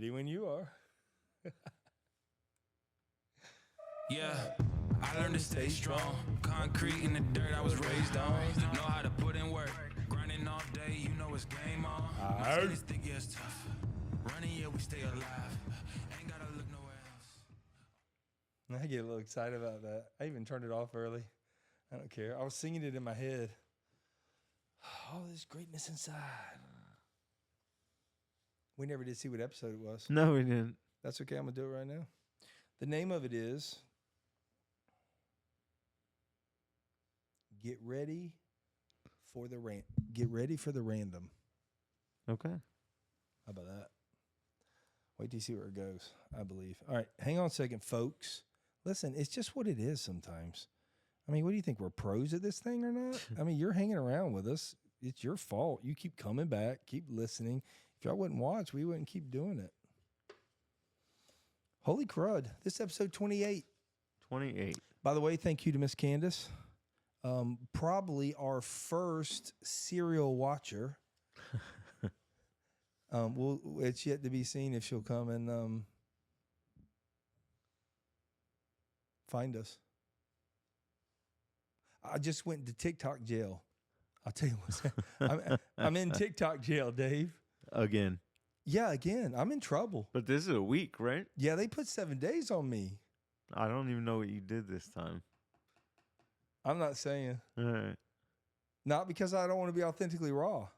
Ready when you are. Yeah, I learned to stay strong. Concrete in the dirt I was raised on. Know how to put in work. Grinding all day, you know it's game on. My skin is thick, yeah, it's tough. Running, yeah, we stay alive. Ain't gotta look nowhere else. I get a little excited about that. I even turned it off early. I don't care. I was singing it in my head. All this greatness inside. We never did see what episode it was. No, we didn't. That's okay. I'm going to do it right now. The name of it is Get Ready for the Random. Okay. How about that? Wait till you see where it goes, I believe. All right. Hang on a second, folks. Listen, it's just what it is sometimes. I mean, what do you think? We're pros at this thing or not? I mean, you're hanging around with us. It's your fault. You keep coming back, keep listening. If y'all wouldn't watch, we wouldn't keep doing it. Holy crud. This is episode 28. 28. By the way, thank you to Miss Candace. Probably our first serial watcher. It's yet to be seen if she'll come and find us. I just went to TikTok jail. I'll tell you what. I'm in TikTok jail, Dave. Again. Yeah, again. I'm in trouble. But this is a week, right? Yeah, they put 7 days on me. I don't even know what you did this time. I'm not saying. All right. Not because I don't want to be authentically raw.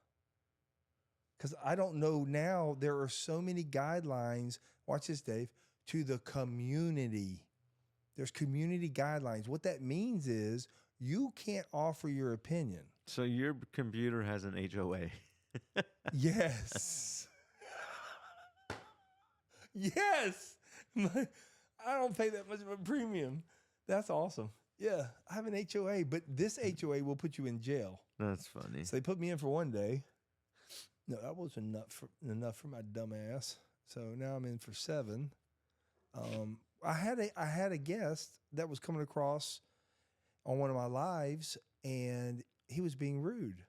Because I don't know now. There are so many guidelines. Watch this, Dave. To the community. There's community guidelines. What that means is you can't offer your opinion. So your computer has an HOA. Yes. Yes. I don't pay that much of a premium. That's awesome. Yeah, I have an HOA, but this HOA will put you in jail. That's funny. So they put me in for 1 day. No, that wasn't enough for my dumb ass. So now I'm in for 7. I had a guest that was coming across on one of my lives, and he was being rude.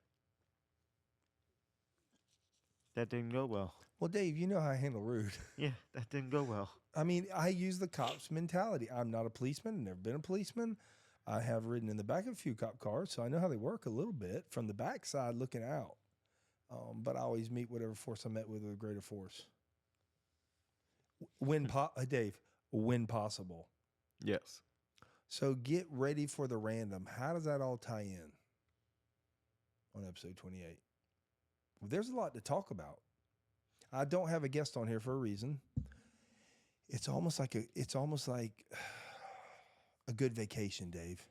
That didn't go well. Well, Dave, you know how I handle rude. Yeah, that didn't go well. I mean, I use the cop's mentality. I'm not a policeman. I've never been a policeman. I have ridden in the back of a few cop cars, so I know how they work a little bit from the backside looking out. But I always meet whatever force I met with a greater force. Dave, when possible. Yes. So get ready for the random. How does that all tie in on episode 28? Well, there's a lot to talk about. I don't have a guest on here for a reason. It's almost like a good vacation, Dave.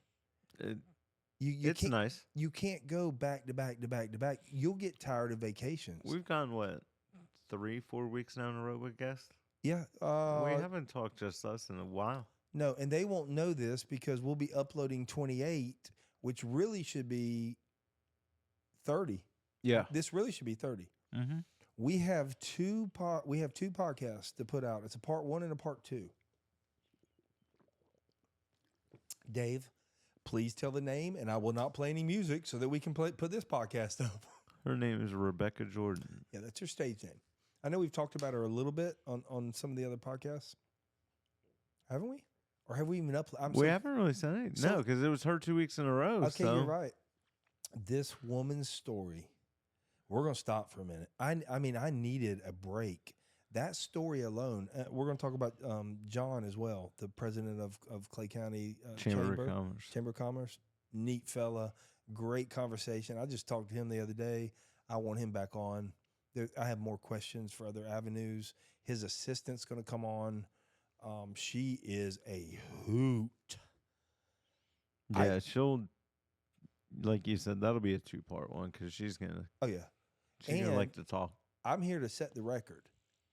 It's nice. You can't go back to back to back to back. You'll get tired of vacations. We've gone, 3-4 weeks now in a row with guests? Yeah. We haven't talked just us in a while. No, and they won't know this because we'll be uploading 28, which really should be 30. Yeah. This really should be 30. Mm-hmm. We have two podcasts to put out. It's a part 1 and a part 2. Dave, please tell the name, and I will not play any music so that we can put this podcast up. Her name is Rebecca Jordan. Yeah, that's her stage name. I know we've talked about her a little bit on some of the other podcasts. Haven't we? Or have we even uploaded? We haven't really said anything. No, because it was her 2 weeks in a row. Okay, you're right. This woman's story. We're going to stop for a minute. I mean, I needed a break. That story alone, we're going to talk about John as well, the president of Clay County Chamber of Commerce. Neat fella. Great conversation. I just talked to him the other day. I want him back on. I have more questions for other avenues. His assistant's going to come on. She is a hoot. Yeah, she'll, like you said, that'll be a 2-part one because she's going to. Oh, yeah. She's going to like to talk. I'm here to set the record.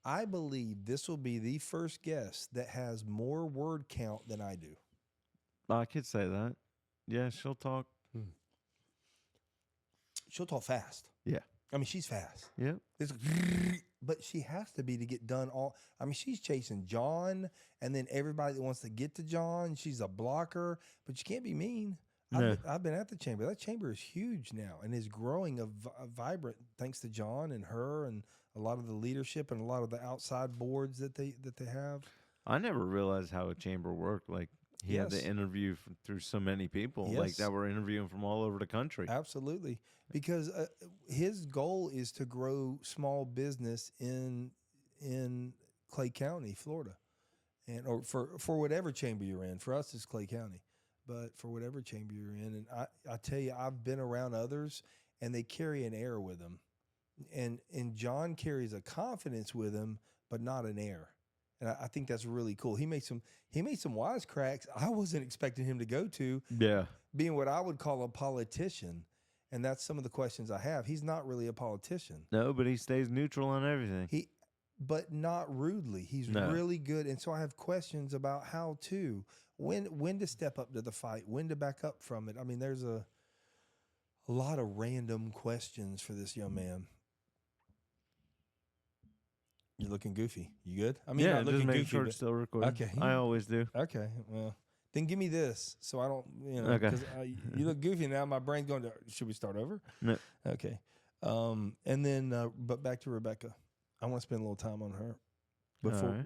I believe this will be the first guest that has more word count than I do. I could say that. Yeah, she'll talk. She'll talk fast. Yeah. I mean, she's fast. Yep. But she has to be to get done all. I mean, she's chasing John and then everybody that wants to get to John. She's a blocker, but you can't be mean. No. I've been at the chamber. That chamber is huge now and is growing vibrant thanks to John and her and a lot of the leadership and a lot of the outside boards that they have. I never realized how a chamber worked. Like he had to Yes. interview through so many people, like Yes. that were interviewing from all over the country. Absolutely, because his goal is to grow small business in Clay County, Florida, and or for whatever chamber you're in. For us, it's Clay County, but for whatever chamber you're in, and I tell you, I've been around others, and they carry an air with them, and John carries a confidence with him, but not an air. And I think that's really cool. He made some wisecracks I wasn't expecting him to go to, Yeah. being what I would call a politician. And that's some of the questions I have. He's not really a politician. No, but he stays neutral on everything. But not rudely. He's No. really good. And so I have questions about how to, when to step up to the fight, when to back up from it. I mean, there's a lot of random questions for this young man. You're looking goofy. You good? I mean, yeah, not just looking make goofy. sure But, it's still recording. Okay. I always do. okay. Well, then give me this so I don't, Okay. because you look goofy now. My brain's going to, should we start over? No. Okay. And then, but back to Rebecca. I want to spend a little time on her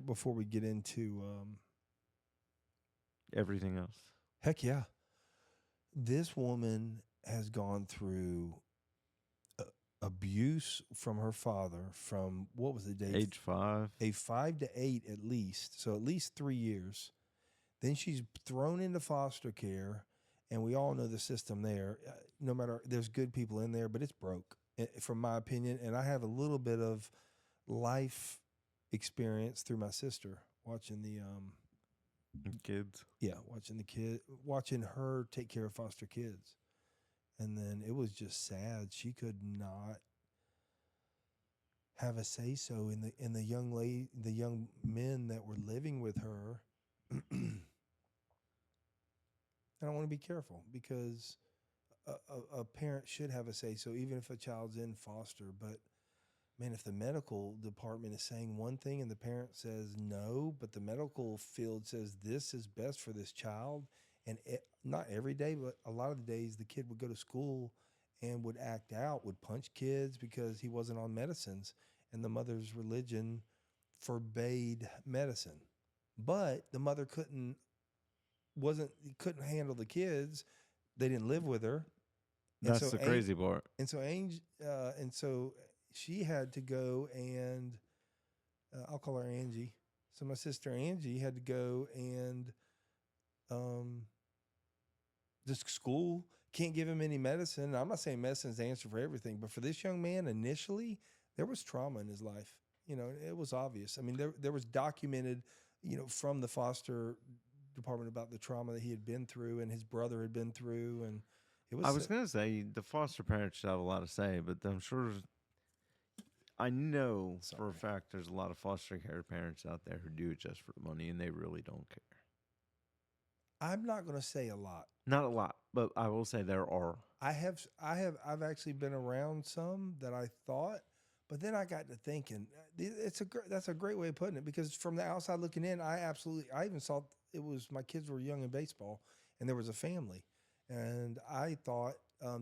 before we get into Everything else. heck yeah. This woman has gone through abuse from her father from, what was the date? Age 5. 5 to 8 at least. So at least 3 years. Then she's thrown into foster care, and we all know the system there. No matter, there's good people in there, but it's broke, from my opinion. And I have a little bit of life experience through my sister watching the Kids. yeah, watching her take care of foster kids. And then it was just sad. She could not have a say so in the young men that were living with her. And I want to be careful, because a parent should have a say so, even if a child's in foster. But man, if the medical department is saying one thing and the parent says no, but the medical field says this is best for this child, and not every day, but a lot of the days, the kid would go to school and would act out, would punch kids because he wasn't on medicines, and the mother's religion forbade medicine. But the mother couldn't handle the kids. They didn't live with her. And That's the crazy part. And so she had to go and I'll call her Angie. So my sister Angie had to go and this school can't give him any medicine. And I'm not saying medicine's the answer for everything, but for this young man, initially, there was trauma in his life. It was obvious. I mean, there was documented, from the foster department about the trauma that he had been through and his brother had been through. And it was. I was going to say the foster parents should have a lot to say, but I'm sure. I know for a fact there's a lot of foster care parents out there who do it just for the money, and they really don't care. I'm not going to say a lot. Not a lot, but I will say there are. I've actually been around some that I thought, but then I got to thinking, that's a great way of putting it, because from the outside looking in, I even saw it was, my kids were young in baseball and there was a family, and I thought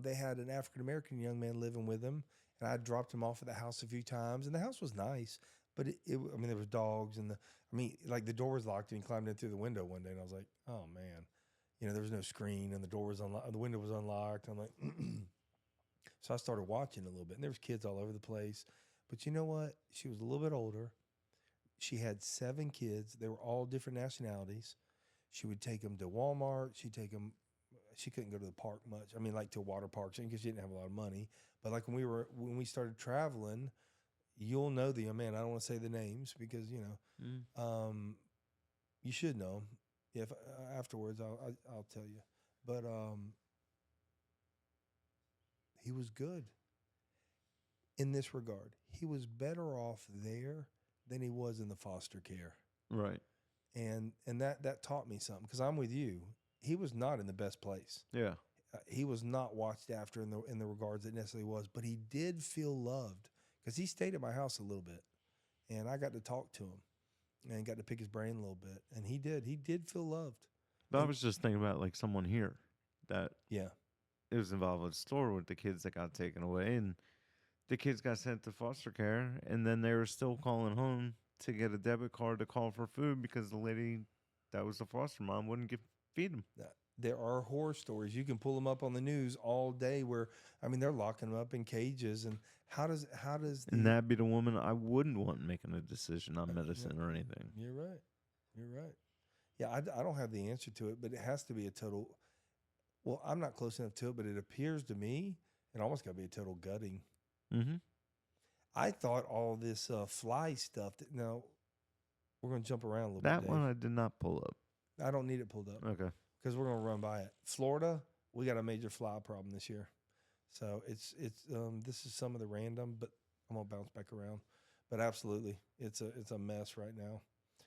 they had an African-American young man living with them, and I dropped him off at the house a few times, and the house was nice, but there was dogs, and the door was locked, and he climbed in through the window one day, and I was like, oh man. There was no screen, and the door was unlocked, the window was unlocked. I'm like, so I started watching a little bit, and there was kids all over the place. But you know what? She was a little bit older. She had 7 kids. They were all different nationalities. She would take them to Walmart. She couldn't go to the park much. Like to water parks, because she didn't have a lot of money. But like when we started traveling, you'll know the young man. I don't want to say the names because you should know. If afterwards, I'll tell you. But he was good in this regard. He was better off there than he was in the foster care. Right. And that taught me something, because I'm with you. He was not in the best place. Yeah. He was not watched after in the regards it necessarily was, but he did feel loved, because he stayed at my house a little bit, and I got to talk to him and got to pick his brain a little bit, and he did feel loved. But I was just thinking about like someone here that it was involved with a store with the kids that got taken away, and the kids got sent to foster care, and then they were still calling home to get a debit card to call for food because the lady that was the foster mom wouldn't feed them. There are horror stories. You can pull them up on the news all day where, I mean, they're locking them up in cages. And how does And that'd be the woman I wouldn't want making a decision on medicine or anything. You're right. You're right. Yeah, I don't have the answer to it, but it has to be a total. Well, I'm not close enough to it, but it appears to me it almost got to be a total gutting. Mm-hmm. I thought all this fly stuff. Now, we're going to jump around a little bit. That one I did not pull up. I don't need it pulled up. Okay. Because we're going to run by it. Florida, we got a major fly problem this year. So it's this is some of the random, but I'm going to bounce back around. But absolutely, it's a mess right now.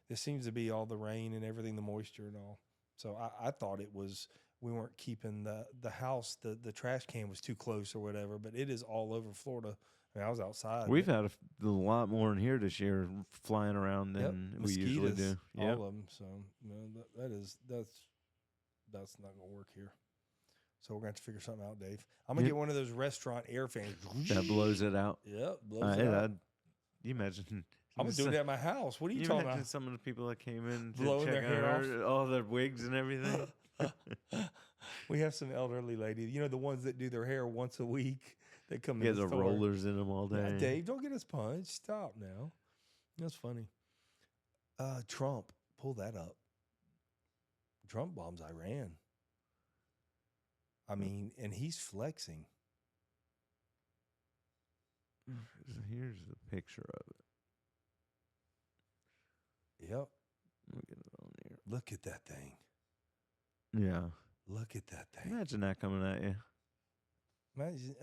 It seems to be all the rain and everything, the moisture and all. So I thought it was, we weren't keeping the house, the trash can was too close or whatever, but it is all over Florida. I mean, I was outside. We've had a lot more in here this year flying around than we usually do. All of them. So that's not going to work here. So we're going to have to figure something out, Dave. I'm going to get one of those restaurant air fans. That blows it out. Yep, blows it out. You imagine. I'm going to do it at my house. What are you talking about? Some of the people that came in to blowing check their hair out all their wigs and everything. We have some elderly ladies, the ones that do their hair once a week. They come Get in the the store. rollers in them all day. Yeah, Dave, don't get us punched. Stop now. That's funny. Trump, pull that up. Trump bombs Iran. I mean, and he's flexing. Here's the picture of it. Yep. Let me get it on here. Look at that thing. Yeah. Look at that thing. Imagine that coming at you.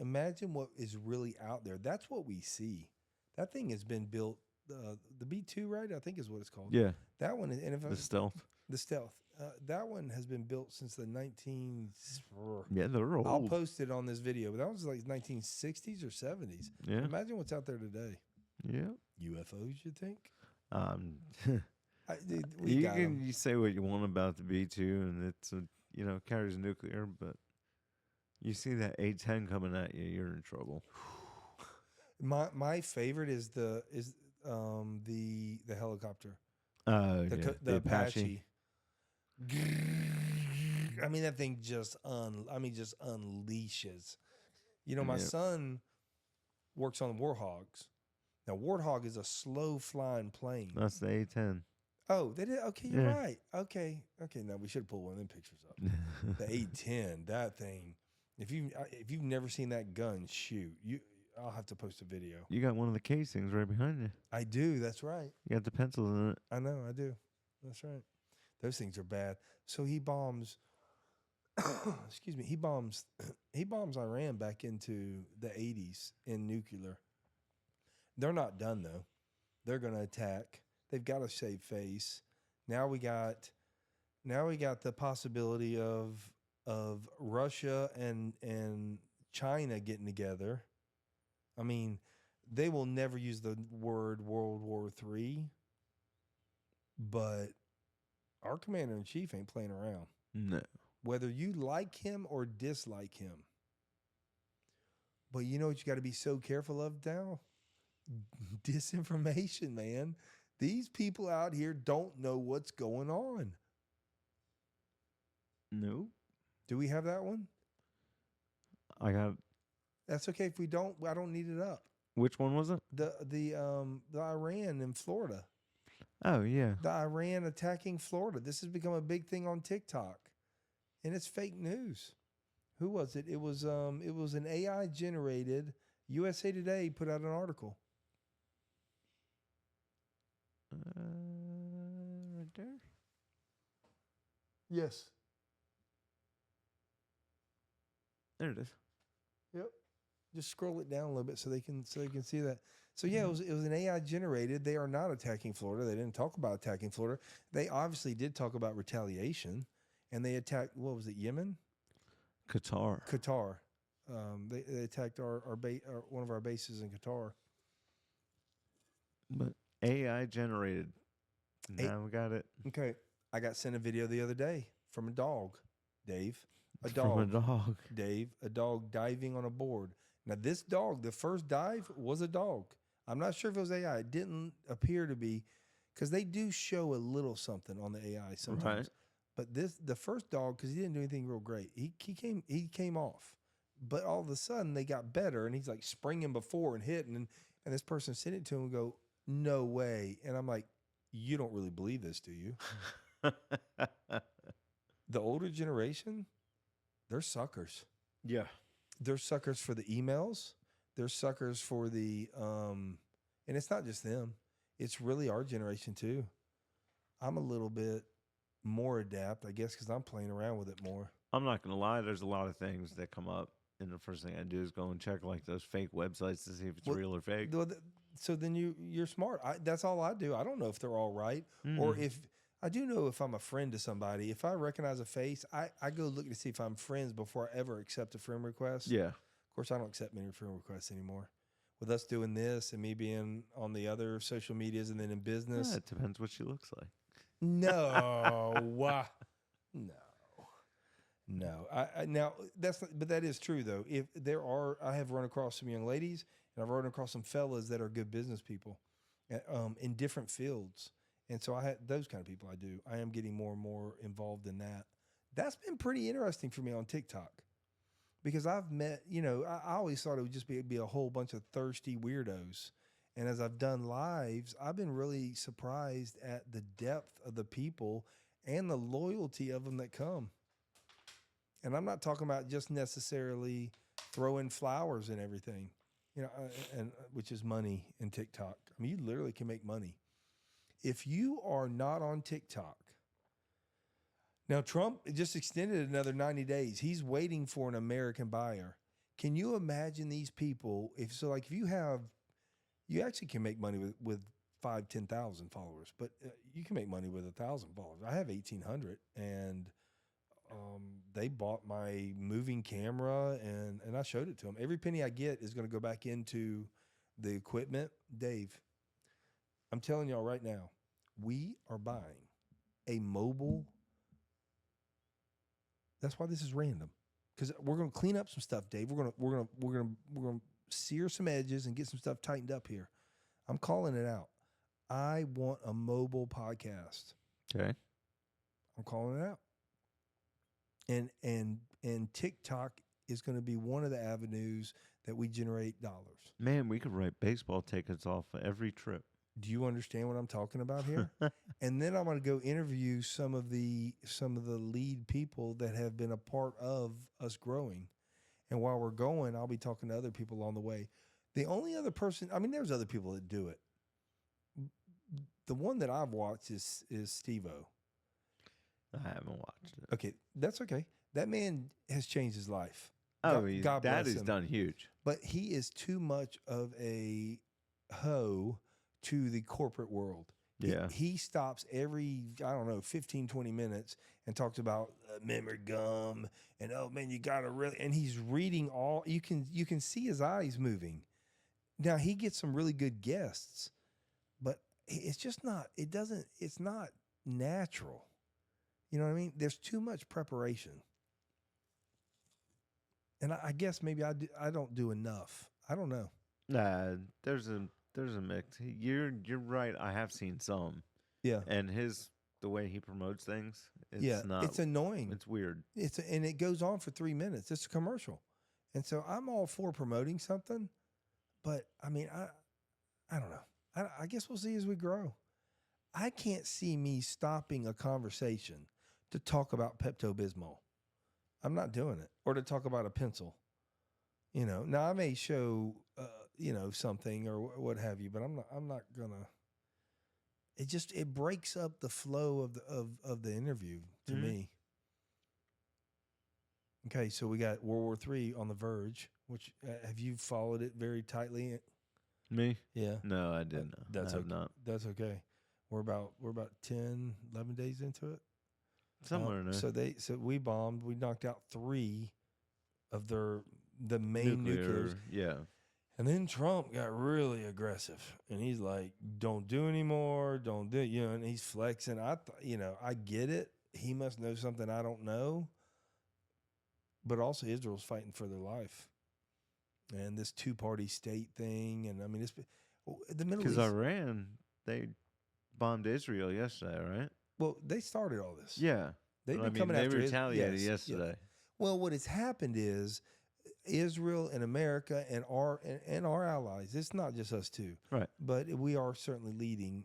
Imagine what is really out there. That's what we see. That thing has been built. The B-2, right? I think is what it's called. Yeah. That one is. And if the stealth. The stealth. That one has been built since the 19. Yeah, they're old. I'll post it on this video, but that was like 1960s or 70s. Yeah. Imagine what's out there today. Yeah. UFOs, you think? You say what you want about the B-2, and it's carries nuclear, but you see that A-10 coming at you, you're in trouble. My favorite is the helicopter. The Apache. I mean, that thing just unleashes. My son works on Warthogs. Now, Warthog is a slow flying plane. That's the A-10. Oh, they did. Okay, you're right. Okay. No, we should pull one of them pictures up. The A-10, that thing. If you've never seen that gun shoot, I'll have to post a video. You got one of the casings right behind you. I do. That's right. You got the pencils in it. I know. I do. That's right. Those things are bad. So he bombs. Excuse me. He bombs Iran back into the 80s in nuclear. They're not done though. They're going to attack. They've got to save face. Now we got the possibility of Russia and China getting together. I mean, they will never use the word World War III, but our commander-in-chief ain't playing around. No. Whether you like him or dislike him. But you know what you got to be so careful of now? Disinformation, man. These people out here don't know what's going on. No. Do we have that one? I got. That's okay if we don't. I don't need it up. Which one was it? The Iran in Florida. Oh yeah. The Iran attacking Florida. This has become a big thing on TikTok, and it's fake news. Who was it? It was an AI generated. USA Today put out an article. Right there. Yes. There it is. Yep. Just scroll it down a little bit so they can see that. So yeah, it was an AI generated. They are not attacking Florida. They didn't talk about attacking Florida. They obviously did talk about retaliation, and they attacked. What was it? Yemen? Qatar. They attacked our one of our bases in Qatar. But AI generated. Now we got it. Okay, I got sent a video the other day from a dog, Dave. From a dog. Dave, a dog diving on a board. Now, this dog, the first dive was a dog. I'm not sure if it was AI. It didn't appear to be, because they do show a little something on the AI sometimes. Right. But the first dog, because he didn't do anything real great, he came off. But all of a sudden, they got better, and he's like springing before and hitting, and this person sent it to him and go, no way. And I'm like, you don't really believe this, do you? The older generation, they're suckers. Yeah. They're suckers for the emails. They're suckers for the, and it's not just them. It's really our generation too. I'm a little bit more adept, I guess, because I'm playing around with it more. I'm not going to lie. There's a lot of things that come up. And the first thing I do is go and check like those fake websites to see if it's real or fake. So then you're smart. That's all I do. I don't know if they're all right. Or if I do know if I'm a friend to somebody. If I recognize a face, I go look to see if I'm friends before I ever accept a friend request. Yeah. Of course, I don't accept many friend requests anymore. With us doing this and me being on the other social medias and then in business. Yeah, it depends what she looks like. No. No. Now but that is true though. If there are, I have run across some young ladies and I've run across some fellas that are good business people, in different fields. And so I had those kind of people. I am getting more and more involved in that. That's been pretty interesting for me on TikTok because I've met, I always thought it would just be a whole bunch of thirsty weirdos. And as I've done lives, I've been really surprised at the depth of the people and the loyalty of them that come. And I'm not talking about just necessarily throwing flowers and everything, and which is money in TikTok. I mean, you literally can make money. If you are not on TikTok, now Trump just extended another 90 days. He's waiting for an American buyer. Can you imagine these people? If you actually can make money with 5,000, 10,000 followers, but you can make money with 1,000 followers. I have 1,800 and they bought my moving camera and I showed it to them. Every penny I get is going to go back into the equipment. Dave, I'm telling y'all right now, we are buying a mobile. That's why this is random, because we're going to clean up some stuff, Dave. We're going to sear some edges and get some stuff tightened up here. I'm calling it out. I want a mobile podcast. Okay. I'm calling it out. And TikTok is going to be one of the avenues that we generate dollars. Man, we could write baseball tickets off of every trip. Do you understand what I'm talking about here? And then I'm going to go interview some of the lead people that have been a part of us growing. And while we're going, I'll be talking to other people along the way. The only other person, I mean, there's other people that do it. The one that I've watched is Steve-O. I haven't watched it. Okay, that's okay. That man has changed his life. Oh, God that bless is him. done huge. But he is too much of a hoe to the corporate world. Yeah. He stops every, 15, 20 minutes and talks about memory gum and, oh man, you got to really, and he's reading all, you can see his eyes moving. Now he gets some really good guests, but it's just not, it's not natural. You know what I mean? There's too much preparation. And I guess maybe I don't do enough. I don't know. Nah, there's a mix. You're right. I have seen some. Yeah. And the way he promotes things, it's annoying. It's weird. And it goes on for 3 minutes. It's a commercial. And so I'm all for promoting something, but I mean, I don't know. I guess we'll see as we grow. I can't see me stopping a conversation to talk about Pepto-Bismol. I'm not doing it. Or to talk about a pencil. Now I may show, something or what have you, but I'm not gonna. It breaks up the flow of the interview to me. Okay, so we got World War III on the verge. Which have you followed it very tightly? Me? Yeah. No, I didn't. That's I have not. That's okay. We're about 10, 11 days into it. Somewhere in there. So we bombed. We knocked out 3 of the main nuclears. Yeah. And then Trump got really aggressive, and he's like, "Don't do anymore. Don't do." And he's flexing. I get it. He must know something I don't know. But also, Israel's fighting for their life, and this two-party state thing. And I mean, it's the Middle Because East. Iran, they bombed Israel yesterday, right? Well, they started all this. Yeah. They've But been coming they after retaliated yes. yesterday. Well, what has happened is Israel and America and our allies. It's not just us two, Right. but we are certainly leading.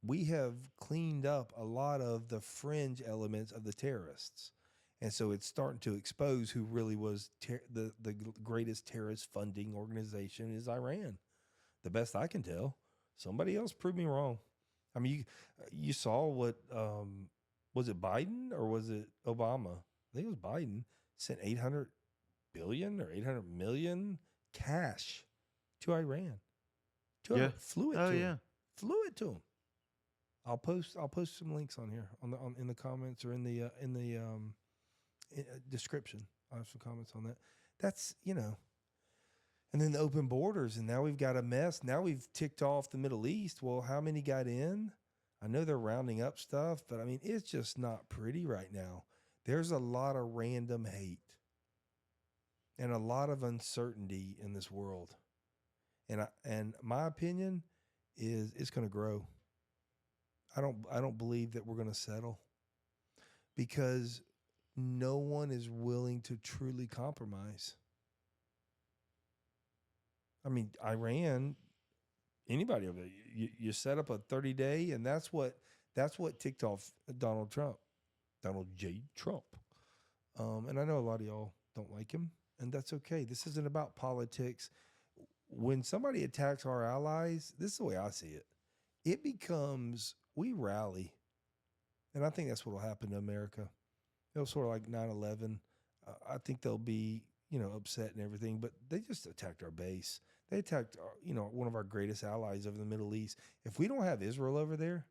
We have cleaned up a lot of the fringe elements of the terrorists, and so it's starting to expose who really was the greatest terrorist funding organization is Iran. The best I can tell. Somebody else prove me wrong. I mean, you saw what was it Biden or was it Obama? I think it was Biden sent 800 billion or 800 million cash to Iran. Flew it to him. Flew it to him. I'll post some links on here in the comments or in the description. I have some comments on that. That's, and then the open borders, and now we've got a mess. Now we've ticked off the Middle East. Well, how many got in? I know they're rounding up stuff, but I mean, it's just not pretty right now. There's a lot of random hate and a lot of uncertainty in this world. And my opinion is it's going to grow. I don't believe that we're going to settle because no one is willing to truly compromise. I mean, Iran, anybody over there, you set up a 30-day, and that's what ticked off Donald J. Trump. And I know a lot of y'all don't like him, and that's okay. This isn't about politics. When somebody attacks our allies, this is the way I see it. It becomes, we rally. And I think that's what will happen to America. It'll sort of like 9/11. I think they'll be, upset and everything, but they just attacked our base. They attacked, one of our greatest allies over the Middle East. If we don't have Israel over there,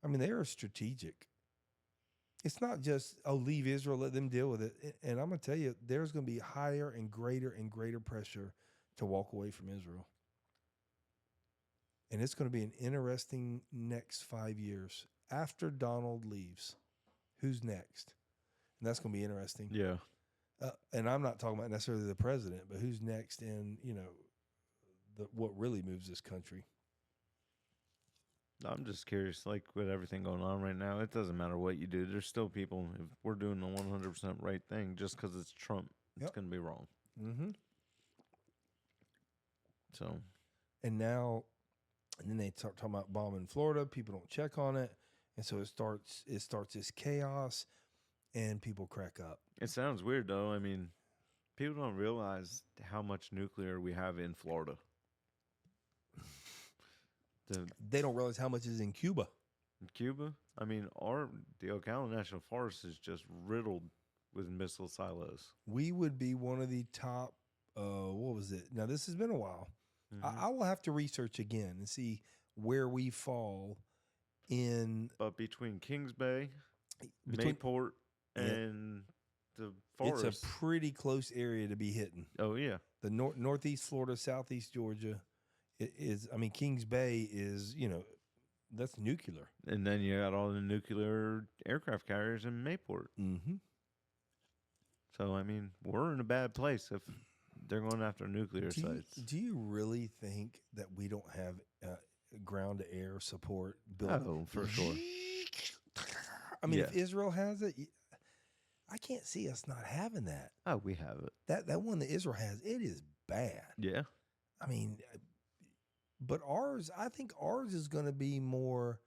I mean, they are strategic. It's not just, leave Israel, let them deal with it. And I'm going to tell you, there's going to be higher and greater pressure to walk away from Israel. And it's going to be an interesting next 5 years. After Donald leaves, who's next? And that's going to be interesting. Yeah. And I'm not talking about necessarily the president, but who's next in, what really moves this country. I'm just curious, like with everything going on right now, it doesn't matter what you do. There's still people, if we're doing the 100% right thing, just because it's Trump, it's going to be wrong. Mm-hmm. So. And then they start talking about bombing Florida. People don't check on it. And so it starts this chaos and people crack up. It sounds weird though. I mean, people don't realize how much nuclear we have in Florida. They don't realize how much is in Cuba. In Cuba? I mean, the Ocala National Forest is just riddled with missile silos. We would be one of the top, what was it? Now, this has been a while. Mm-hmm. I will have to research again and see where we fall in. But between Kings Bay, Mayport, and the forest. It's a pretty close area to be hitting. Oh, yeah. The northeast Florida, southeast Georgia. Kings Bay is, that's nuclear. And then you got all the nuclear aircraft carriers in Mayport. Mm-hmm. So, I mean, we're in a bad place if they're going after nuclear sites. Do you really think that we don't have ground-to-air support built? Oh, for sure. I mean, if Israel has it, I can't see us not having that. Oh, we have it. That one that Israel has, it is bad. Yeah. I mean, but I think ours is going to be more.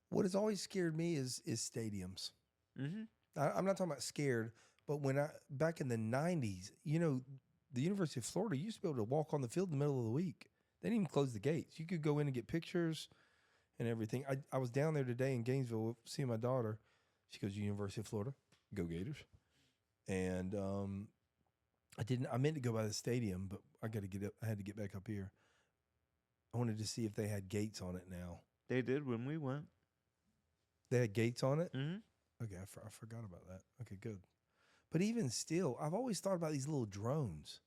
What has always scared me is stadiums. Mm-hmm. I'm not talking about scared, but back in the 90s, the University of Florida used to be able to walk on the field in the middle of the week. They didn't even close the gates. You could go in and get pictures and everything. I was down there today in Gainesville seeing my daughter. She goes to University of Florida. Go Gators. And I meant to go by the stadium, but I had to get back up here. I wanted to see if they had gates on it now. They did when we went. They had gates on it? Mm-hmm. Okay, I forgot about that. Okay, good. But even still, I've always thought about these little drones.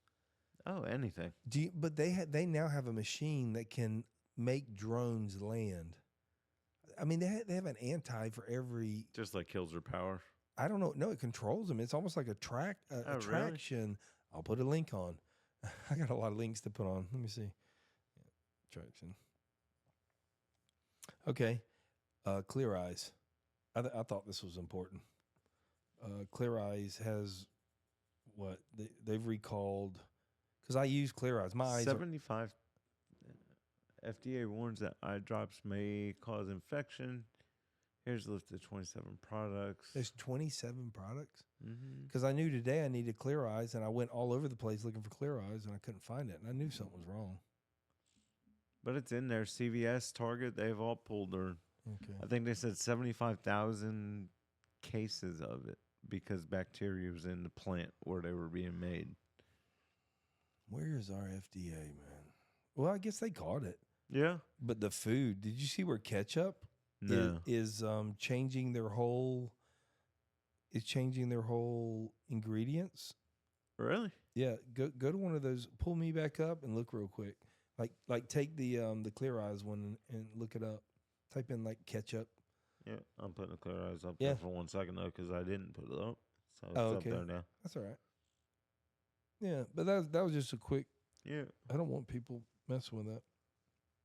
Oh, anything. But they now have a machine that can make drones land. I mean, they have an anti for every. Just like kills their power. I don't know. No, it controls them. It's almost like a traction. Really? I'll put a link on. I got a lot of links to put on. Let me see. Traction. Okay. Clear Eyes. I thought this was important. Clear Eyes has what? They've recalled, because I use Clear Eyes. My eyes are 75. FDA warns that eye drops may cause infection. Here's a list of 27 products. There's 27 products? Mm-hmm. Because I knew today I needed Clear Eyes, and I went all over the place looking for Clear Eyes, and I couldn't find it, and I knew something was wrong. But it's in there. CVS, Target, they've all pulled their. Okay. I think they said 75,000 cases of it because bacteria was in the plant where they were being made. Where is our FDA, man? Well, I guess they caught it. Yeah. But the food, did you see where ketchup No. is changing their whole ingredients? Really? Yeah, go to one of those. Pull me back up and look real quick. Like take the Clear Eyes one and look it up. Type in like ketchup. Yeah, I'm putting the Clear Eyes up Yeah. there for 1 second though because I didn't put it up. So it's Oh, up okay. there now. That's all right. Yeah, but that was just a quick. Yeah. I don't want people messing with that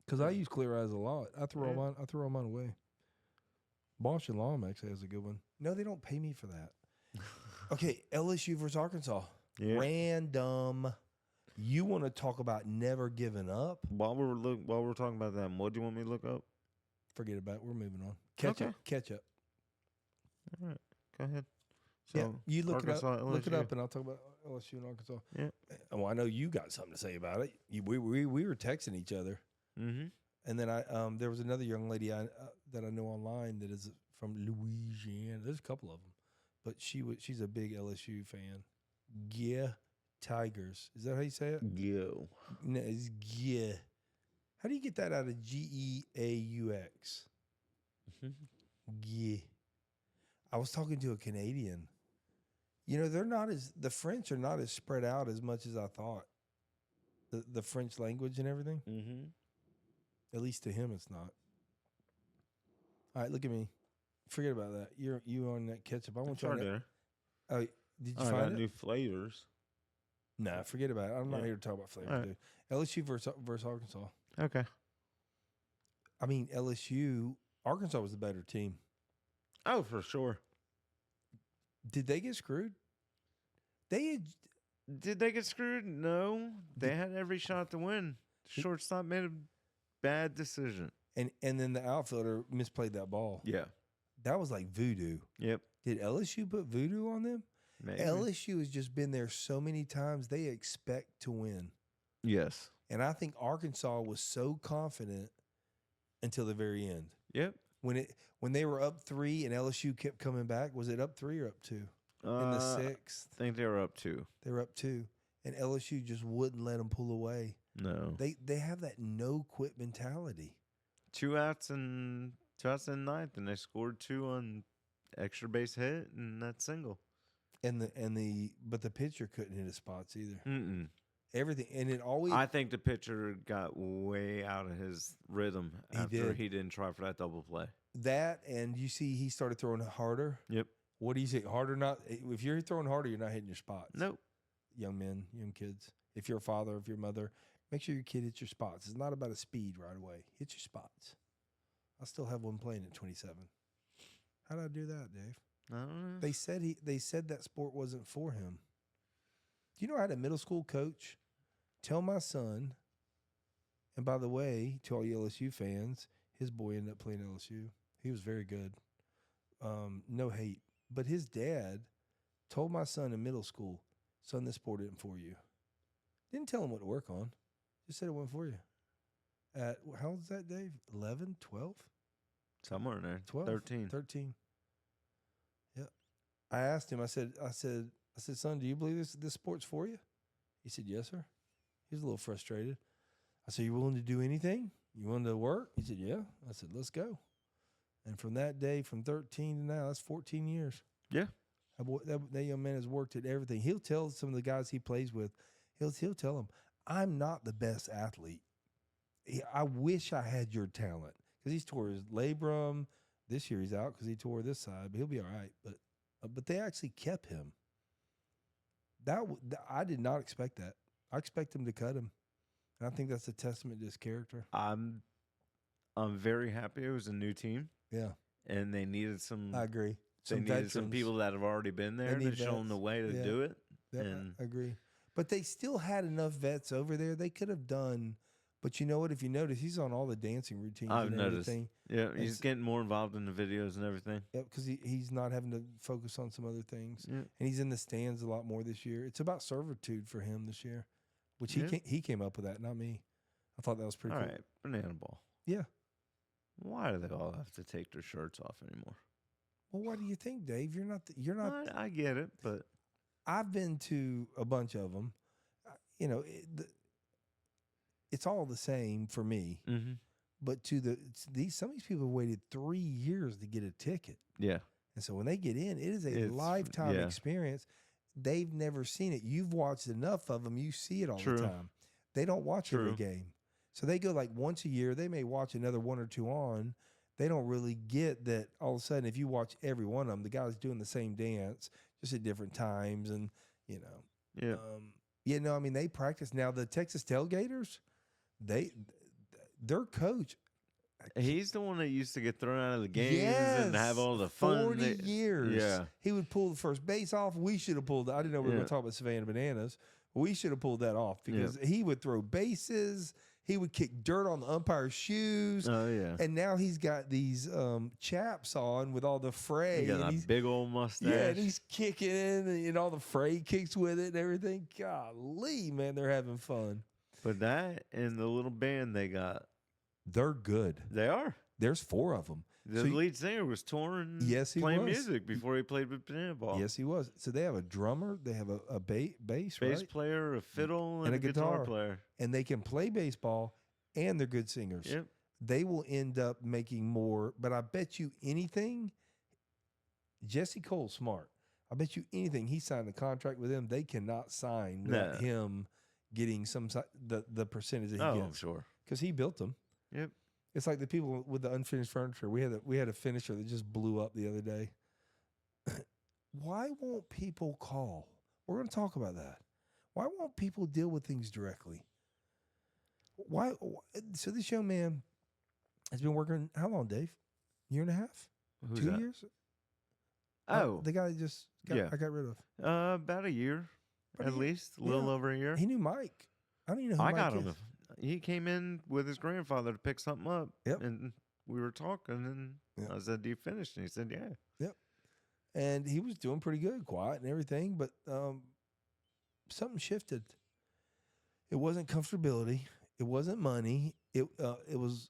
because I use Clear Eyes a lot. I throw all mine away. Bosch and Lom actually has a good one. No, they don't pay me for that. Okay, LSU versus Arkansas. Yeah. Random. You want to talk about never giving up? While we're talking about that, what do you want me to look up? Forget about it. We're moving on. Okay. Ketchup. All right, go ahead. Yeah, So, you look Arkansas, it up. Look it LSU. up, and I'll talk about LSU and Arkansas. Yeah. Well, I know you got something to say about it. We were texting each other, Mm-hmm. and then there was another young lady that I know online that is from Louisiana. There's a couple of them, but she's a big LSU fan. Yeah, Tigers. Is that how you say it? Go. No, it's yeah. How do you get that out of Geaux? Yeah. I was talking to a Canadian. You know, the French are not as spread out as much as I thought. The French language and everything. Mm-hmm. At least to him, it's not. All right, look at me. Forget about that. You on that ketchup? I want you on that. there. Oh, did you I find got it? new flavors. Nah, forget about it. I'm not Yeah. here to talk about flavor, All right. dude. LSU versus Arkansas. Okay. I mean, Arkansas was the better team. Oh, for sure. Did they get screwed? Did Did they get screwed? No. They had every shot to win. Shortstop made a bad decision. and then the outfielder misplayed that ball. Yeah. That was like voodoo. Yep. Did LSU put voodoo on them? Maybe. LSU has just been there so many times, they expect to win. Yes. And I think Arkansas was so confident until the very end. Yep. When they were up 3 and LSU kept coming back, was it up 3 or up 2? In the 6th, I think they were up 2. they were up 2. And LSU just wouldn't let them pull away. No. They have that no quit mentality. 2 outs in ninth, and they scored 2 on extra base hit and that single. But the pitcher couldn't hit his spots either. Mm-mm. Everything, and it always. I think the pitcher got way out of his rhythm after he didn't try for that double play. That, and you see he started throwing it harder. Yep. What do you say? Harder, not if you're throwing harder, you're not hitting your spots. Nope. Young men, young kids. If you're a father, if you're a mother, make sure your kid hits your spots. It's not about a speed right away. Hit your spots. I still have one playing at 27. How did I do that, Dave? I don't know. They said that sport wasn't for him. Do you know I had a middle school coach tell my son, and by the way, to all you LSU fans, his boy ended up playing LSU. He was very good. No hate. But his dad told my son in middle school, son, this sport isn't for you. Didn't tell him what to work on. Just said it wasn't for you. At, how old is that, Dave? 11, 12? Somewhere in there. 12? 13. 13. Yep. I asked him, I said, son, do you believe this sport's for you? He said, yes, sir. He was a little frustrated. I said, you willing to do anything? You willing to work? He said, yeah. I said, let's go. And from that day, from 13 to now, that's 14 years. Yeah. That young man has worked at everything. He'll tell some of the guys he plays with, he'll tell them, I'm not the best athlete. I wish I had your talent. Because he's tore his labrum. This year he's out because he tore this side, but he'll be all right. But they actually kept him. I did not expect that. I expect him to cut him. And I think that's a testament to his character. I'm very happy it was a new team, Yeah, and they needed some. I agree. They needed some people that have already been there to show them the way to do it. Yeah, And I agree. But they still had enough vets over there. They could have done. But you know what? If you notice, he's on all the dancing routines I've and noticed. everything. Yeah, he's getting more involved in the videos and everything. Yeah, because he's not having to focus on some other things. Yeah. And he's in the stands a lot more this year. It's about servitude for him this year, which he came up with that, not me. I thought that was pretty All cool. right, banana ball. Yeah. Why do they all have to take their shirts off anymore? Well, what do you think, Dave? You're not. I get it, but I've been to a bunch of them. You know, it's all the same for me. mm-hmm. But some of these people waited 3 years to get a ticket, yeah, and so when they get in, it is a lifetime experience. They've never seen it. You've watched enough of them; you see it all the time. They don't watch every game, so they go like once a year. They may watch another one or two on. They don't really get that all of a sudden, if you watch every one of them, the guy's doing the same dance, just at different times. And, you know, I mean, they practice. Now, the Texas Tailgaters, their coach. He's the one that used to get thrown out of the games and have all the fun. 40 years. Yeah. He would pull the first base off. We should have pulled. I didn't know we were going to talk about Savannah Bananas. We should have pulled that off because he would throw bases. He would kick dirt on the umpire's shoes. Oh, yeah. And now he's got these chaps on with all the fray. He got a big old mustache. Yeah, and he's kicking and all the fray kicks with it and everything. Golly, man, they're having fun. But that and the little band they got. They're good. They are. There's 4 of them. The lead singer was touring playing music before he played with Banana Ball. Yes, he was. So they have a drummer, they have a bass player, a fiddle, and a guitar player. And they can play baseball, and they're good singers. Yep. They will end up making more, but I bet you anything, Jesse Cole's smart. I bet you anything, he signed a contract with them, they cannot sign without him getting the percentage that he gets. Oh, sure. Because he built them. Yep. It's like the people with the unfinished furniture. We had a finisher that just blew up the other day. Why won't people call? We're going to talk about that. Why won't people deal with things directly? Why? So this young man has been working how long, Dave? Year and a half? Who's 2 that? years? Oh, the guy that I got rid of. about a year, But at least a little over a year. He knew Mike. I don't even know who Mike got is. him. He came in with his grandfather to pick something up. Yep. And we were talking, and I said, "Do you finish?" And he said, "Yeah." Yep. And he was doing pretty good, quiet and everything, but something shifted. It wasn't comfortability. It wasn't money. It was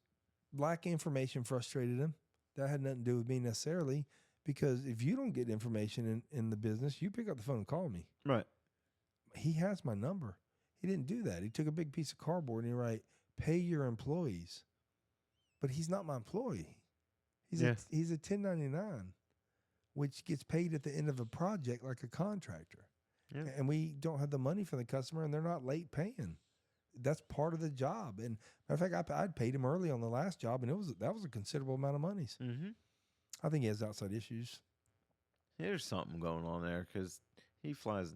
lack of information frustrated him. That had nothing to do with me necessarily, because if you don't get information in the business, you pick up the phone and call me. Right. He has my number. He didn't do that. He took a big piece of cardboard and he wrote, "Pay your employees." But he's not my employee. He's a 1099, which gets paid at the end of a project like a contractor. Yeah. And we don't have the money for the customer, and they're not late paying. That's part of the job. And matter of fact, I'd paid him early on the last job, and that was a considerable amount of money. Mm-hmm. I think he has outside issues. There's something going on there because he flies.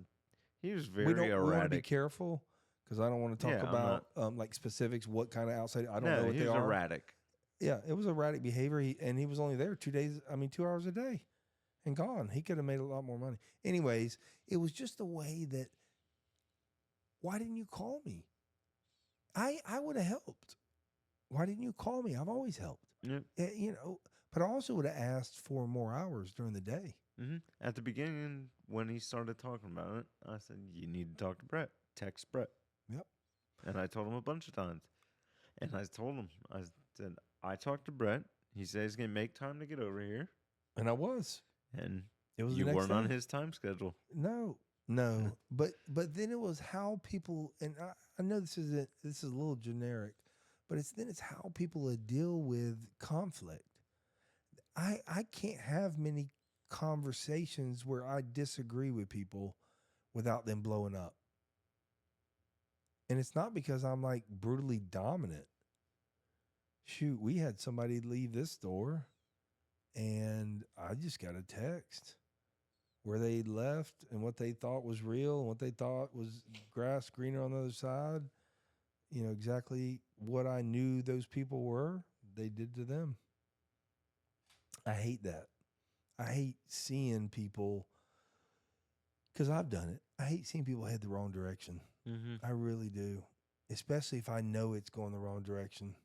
He was We very want to be erratic. careful because I don't want to talk about like specifics, what kind of outside. I don't know what he they was are. erratic. Yeah, it was erratic behavior. And he was only there 2 hours a day and gone. He could have made a lot more money. Anyways, it was just the way that, why didn't you call me? I would have helped. Why didn't you call me? I've always helped. Yep. But I also would have asked for more hours during the day. Mm-hmm. At the beginning, when he started talking about it, I said, "You need to talk to Brett. Text Brett." Yep. And I told him a bunch of times. And I told him, I said, "I talked to Brett. He said he's going to make time to get over here." And I was. And It was you the next weren't on day. his time schedule. No. But then it was how people, and I know this is a little generic, but it's how people deal with conflict. I can't have many conversations where I disagree with people without them blowing up. And it's not because I'm like brutally dominant. Shoot, we had somebody leave this store and I just got a text. where they left and what they thought was real and what they thought was grass greener on the other side, you know, exactly what I knew those people were, they did to them. I hate that. I hate seeing people, because I've done it. I hate seeing people head the wrong direction. Mm-hmm. I really do, especially if I know it's going the wrong direction.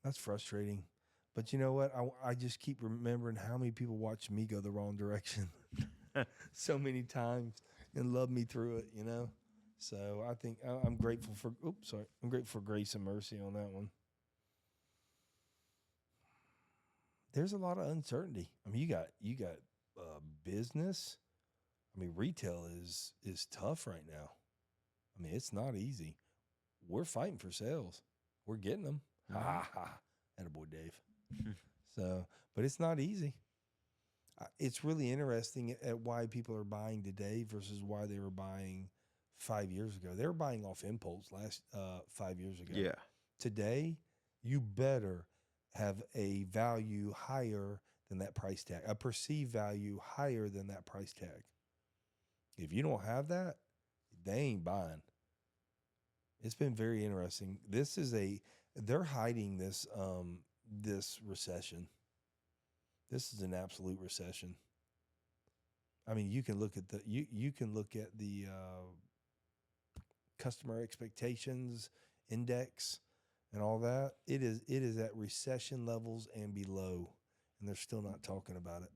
That's frustrating. But you know what? I just keep remembering how many people watch me go the wrong direction so many times and love me through it, you know? So I think I'm grateful for, I'm grateful for grace and mercy on that one. There's a lot of uncertainty. I mean, you got business. I mean, retail is tough right now. I mean, it's not easy. We're fighting for sales. We're getting them. Ha ha ha. Attaboy, Dave. So, but it's not easy. It's really interesting at why people are buying today versus why they were buying 5 years ago. They were buying off impulse 5 years ago. Yeah. Today, you better have a value higher than that price tag, a perceived value higher than that price tag. If you don't have that, they ain't buying. It's been very interesting. They're hiding this this recession. This is an absolute recession. I mean, you can look at the customer expectations index and all that. It is at recession levels and below, and they're still not talking about it.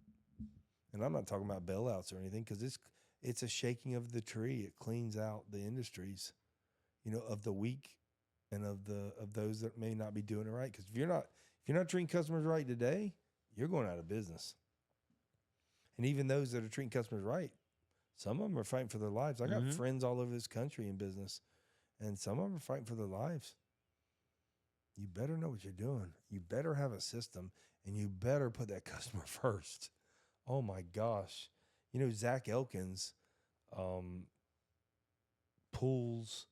And I'm not talking about bailouts or anything, because it's a shaking of the tree. It cleans out the industries, you know, of the weak and of those that may not be doing it right. Because if you're not treating customers right today, you're going out of business. And even those that are treating customers right, some of them are fighting for their lives. I got friends all over this country in business, and some of them are fighting for their lives. You better know what you're doing. You better have a system, and you better put that customer first. Oh my gosh. You know, Zach Elkins pulls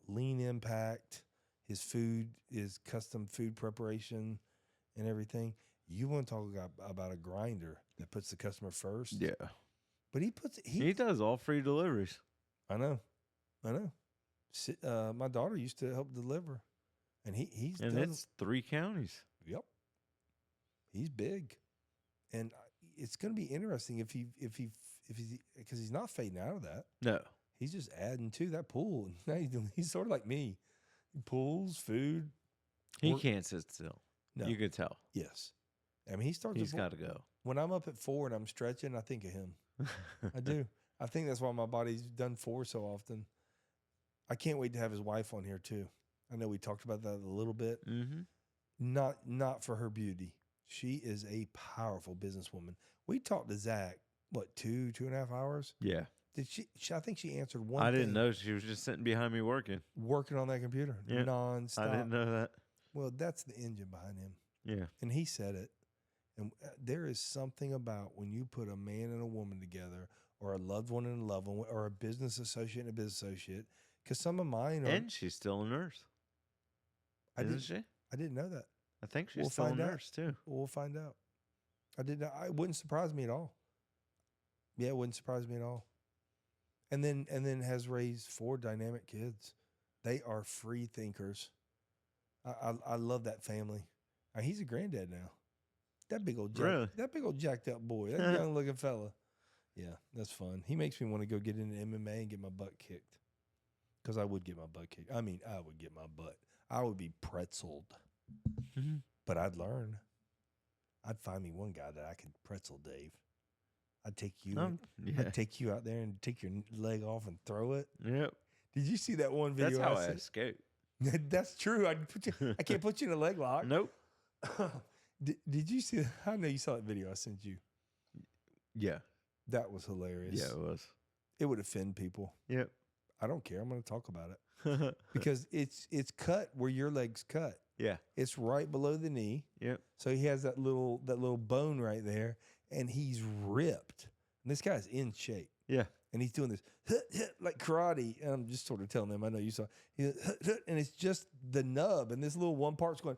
Lean Impact, his custom food preparation and everything. You want to talk about a grinder that puts the customer first? Yeah. But he does all free deliveries. I know. My daughter used to help deliver, and it's 3 counties. Yep. He's big, and it's going to be interesting if he's because he's not fading out of that. No. He's just adding to that pool. Now he's sort of like me. He pulls food. He can't sit still. No. You could tell. Yes. I mean, He's got to go. When I'm up at 4 and I'm stretching, I think of him. I do. I think that's why my body's done 4 so often. I can't wait to have his wife on here too. I know we talked about that a little bit. Mm-hmm. Not for her beauty. She is a powerful businesswoman. We talked to Zach, 2.5 hours? Yeah. Did she I think she answered one I thing. didn't know she was just sitting behind me working On that computer, nonstop. I didn't know that. Well, that's the engine behind him. Yeah. And he said it. And there is something about when you put a man and a woman together, or a loved one and a loved one, or a business associate and a business associate, because some of mine are. And she's still a nurse. Isn't she? I didn't know that. I think she's still a nurse too. We'll find out. I did not. It wouldn't surprise me at all. Yeah, it wouldn't surprise me at all. And then has raised 4 dynamic kids. They are free thinkers. I love that family. He's a granddad now. That big old jacked up boy. That young looking fella. Yeah, that's fun. He makes me want to go get into MMA and get my butt kicked. Because I would get my butt kicked. I mean, I would get my butt. I would be pretzeled. Mm-hmm. But I'd learn. I'd find me one guy that I could pretzel, Dave. I'd take you. I'd take you out there and take your leg off and throw it. Yep. Did you see that one video? That's how I escape. That's true. I can't put you in a leg lock. Nope. Did you see? I know you saw that video I sent you. Yeah. That was hilarious. Yeah, it was. It would offend people. Yep. I don't care. I'm going to talk about it because it's cut where your leg's cut. Yeah. It's right below the knee. Yep. So he has that little bone right there, and he's ripped. And this guy's in shape. Yeah. And he's doing this like karate. And I'm just sort of telling them, I know you saw. And it's just the nub, and this little one part's going,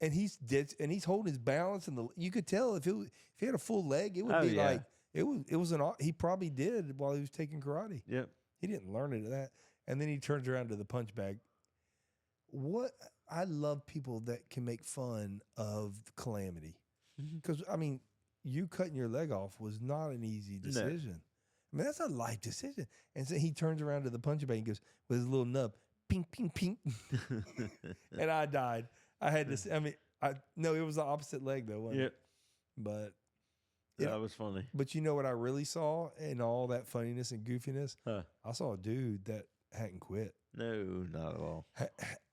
and he's dead, and he's holding his balance, and you could tell if he had a full leg, it would be like it was he probably did while he was taking karate. Yep. He didn't learn it at that, and then he turns around to the punch bag. What I love people that can make fun of calamity, because I mean, you cutting your leg off was not an easy decision. No. I mean, that's a life decision. And so he turns around to the punch bag and goes with his little nub, ping, ping, ping, and I died. I had to. I mean, no, it was the opposite leg though, wasn't it? But that was funny. But you know what I really saw in all that funniness and goofiness? Huh. I saw a dude that hadn't quit. No, not at all.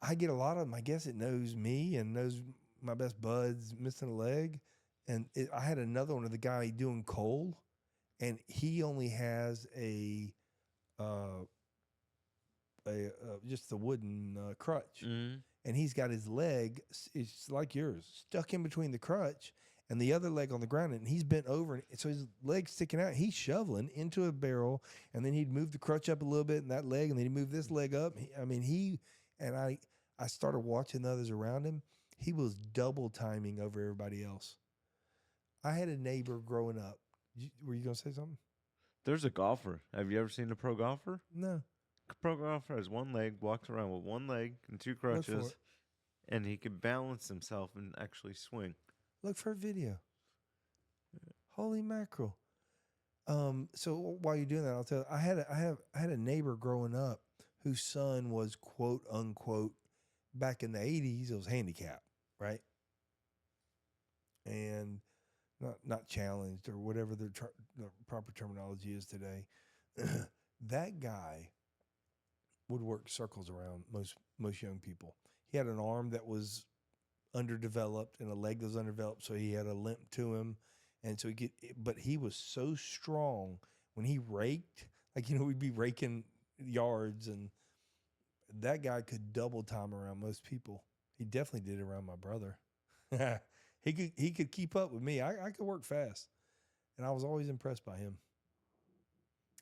I get a lot of them. I guess it knows me and knows my best buds missing a leg. And I had another one of the guy doing coal, and he only has just the wooden crutch. Mm-hmm. And he's got his leg, it's like yours, stuck in between the crutch and the other leg on the ground, and he's bent over, and so his leg's sticking out. He's shoveling into a barrel, and then he'd move the crutch up a little bit, and that leg, and then he'd move this leg up. I started watching the others around him. He was double timing over everybody else. I had a neighbor growing up. Were you going to say something? There's a golfer. Have you ever seen a pro golfer? No. A pro golfer has one leg, walks around with one leg and two crutches, and he can balance himself and actually swing. Look for a video. Holy mackerel! So while you're doing that, I'll tell you, I had a neighbor growing up whose son was quote unquote back in the 80s. It was handicapped, right? And not challenged or whatever the proper terminology is today. That guy would work circles around most young people. He had an arm that was underdeveloped and a leg that was underdeveloped, so he had a limp to him, and so but he was so strong when he raked, like, you know, we'd be raking yards, and that guy could double time around most people. He definitely did it around my brother. He could keep up with me. I could work fast, and I was always impressed by him.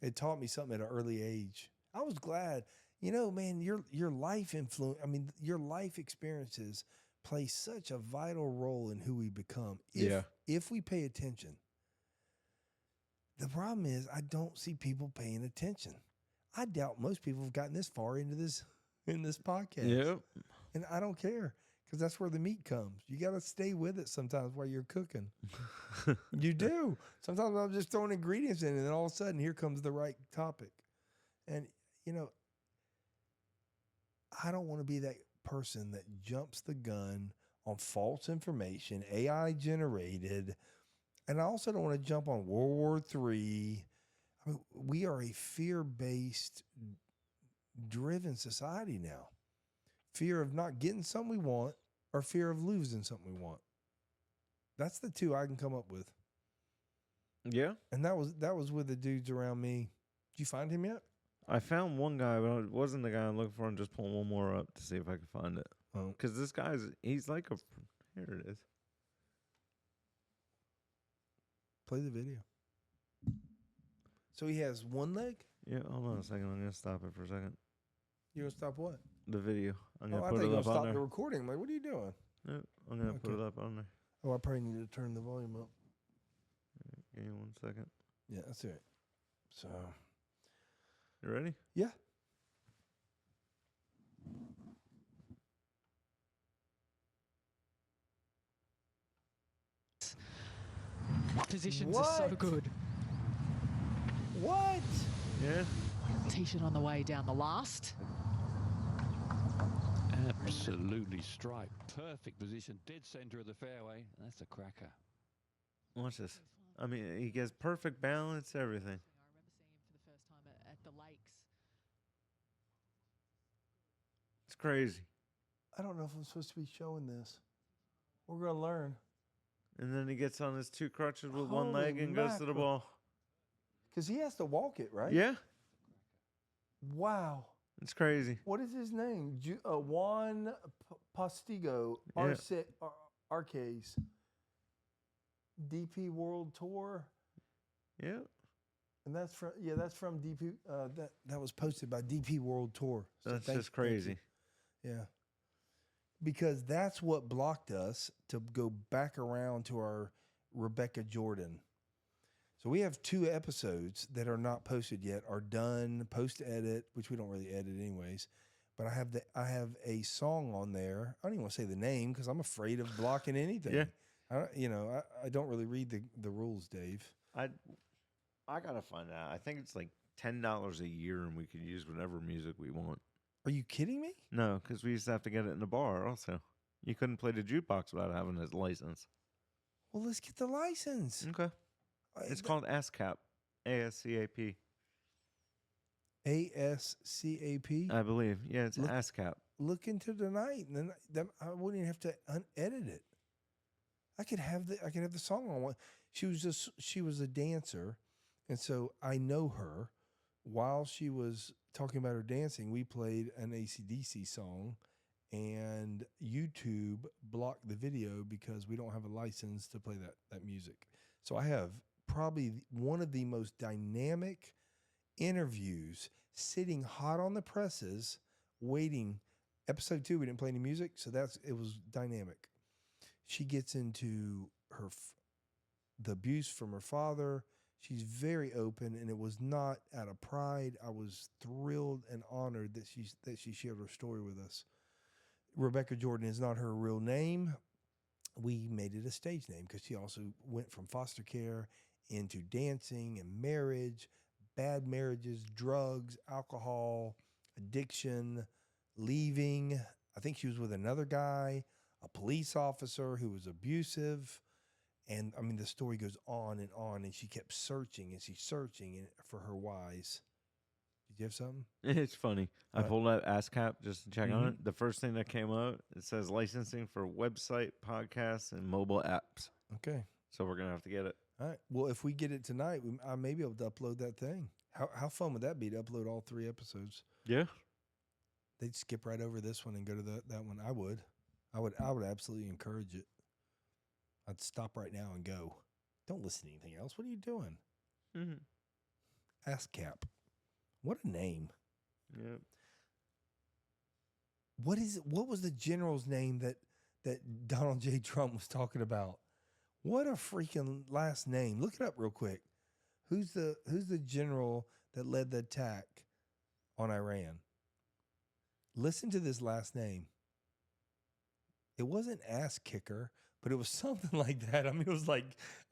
It taught me something at an early age. I was glad, you know, man, your life influence. I mean, your life experiences play such a vital role in who we become if we pay attention. The problem is I don't see people paying attention. I doubt most people have gotten this far into this podcast. Yep. And I don't care, because that's where the meat comes. You got to stay with it sometimes while you're cooking. You do. Sometimes I'm just throwing ingredients in, and then all of a sudden here comes the right topic. And, you know, I don't want to be that person that jumps the gun on false information, AI generated, and I also don't want to jump on World War III. I mean, we are a fear-based, driven society now. Fear of not getting something we want, or fear of losing something we want. That's the two I can come up with. Yeah, and that was with the dudes around me. Did you find him yet? I found one guy, but it wasn't the guy I'm looking for. I'm just pulling one more up to see if I can find it. Because this he's like a... Here it is. Play the video. So he has one leg? Yeah, hold on a second. I'm going to stop it for a second. You going to stop what? The video. I'm going to I put thought you it were up going to on stop there. the recording. I'm like, what are you doing? No, I'm going to put it up on there. Oh, I probably need to turn the volume up. Give me 1 second. Yeah, that's it. So... You ready? Yeah. Positions are so good. What? Yeah. T-shirt on the way down the last. Absolutely straight. Perfect position. Dead centre of the fairway. That's a cracker. Watch this. I mean, he gets perfect balance, everything. I remember seeing him for the first time at the Lakes. It's crazy. I don't know if I'm supposed to be showing this. We're going to learn. And then he gets on his two crutches with one leg and goes to the ball. Because he has to walk it, right? Yeah. Wow. It's crazy. What is his name? Juan Postigo, Yeah. Arcades. DP World Tour. Yeah. And that's from DP. That was posted by DP World Tour. So That's just crazy. Yeah. because that's what blocked us to go back around to our Rebecca Jordan. So we have 2 episodes that are not posted yet, are done, post-edit, which we don't really edit anyways. But I have a song on there. I don't even want to say the name because I'm afraid of blocking anything. Yeah. I don't really read the rules, Dave. I gotta find out. I think it's like $10 a year, and we could use whatever music we want. Are you kidding me? No, because we used to have to get it in the bar. Also, you couldn't play the jukebox without having a license. Well, let's get the license. Okay, it's called ASCAP, ASCAP. ASCAP. I believe. Yeah, it's ASCAP. Look into tonight, and then I wouldn't even have to unedit it. I could have the song on one. She was a dancer, and so I know her. While she was talking about her dancing, we played an AC/DC song, and YouTube blocked the video because we don't have a license to play that music. So I have probably one of the most dynamic interviews, sitting hot on the presses, waiting. Episode 2, we didn't play any music, so it was dynamic. She gets into the abuse from her father. She's very open, and it was not out of pride. I was thrilled and honored that she shared her story with us. Rebecca Jordan is not her real name. We made it a stage name because she also went from foster care into dancing and marriage, bad marriages, drugs, alcohol, addiction, leaving. I think she was with another guy, a police officer who was abusive. And I mean, the story goes on, and she kept searching for her whys. Did you have something? It's funny. I pulled up ASCAP just to check on Mhm. it. The first thing that came up, it says licensing for website, podcasts, and mobile apps. Okay. So we're gonna have to get it. All right. Well, if we get it tonight, I may be able to upload that thing. How fun would that be to upload all 3 episodes? Yeah. They'd skip right over this one and go to that one. I would absolutely encourage it. I'd stop right now and go. Don't listen to anything else. What are you doing? Mm-hmm. ASCAP. What a name. Yep. What was the general's name that Donald J. Trump was talking about? What a freaking last name. Look it up real quick. Who's the general that led the attack on Iran? Listen to this last name. It wasn't ass kicker, but it was something like that. I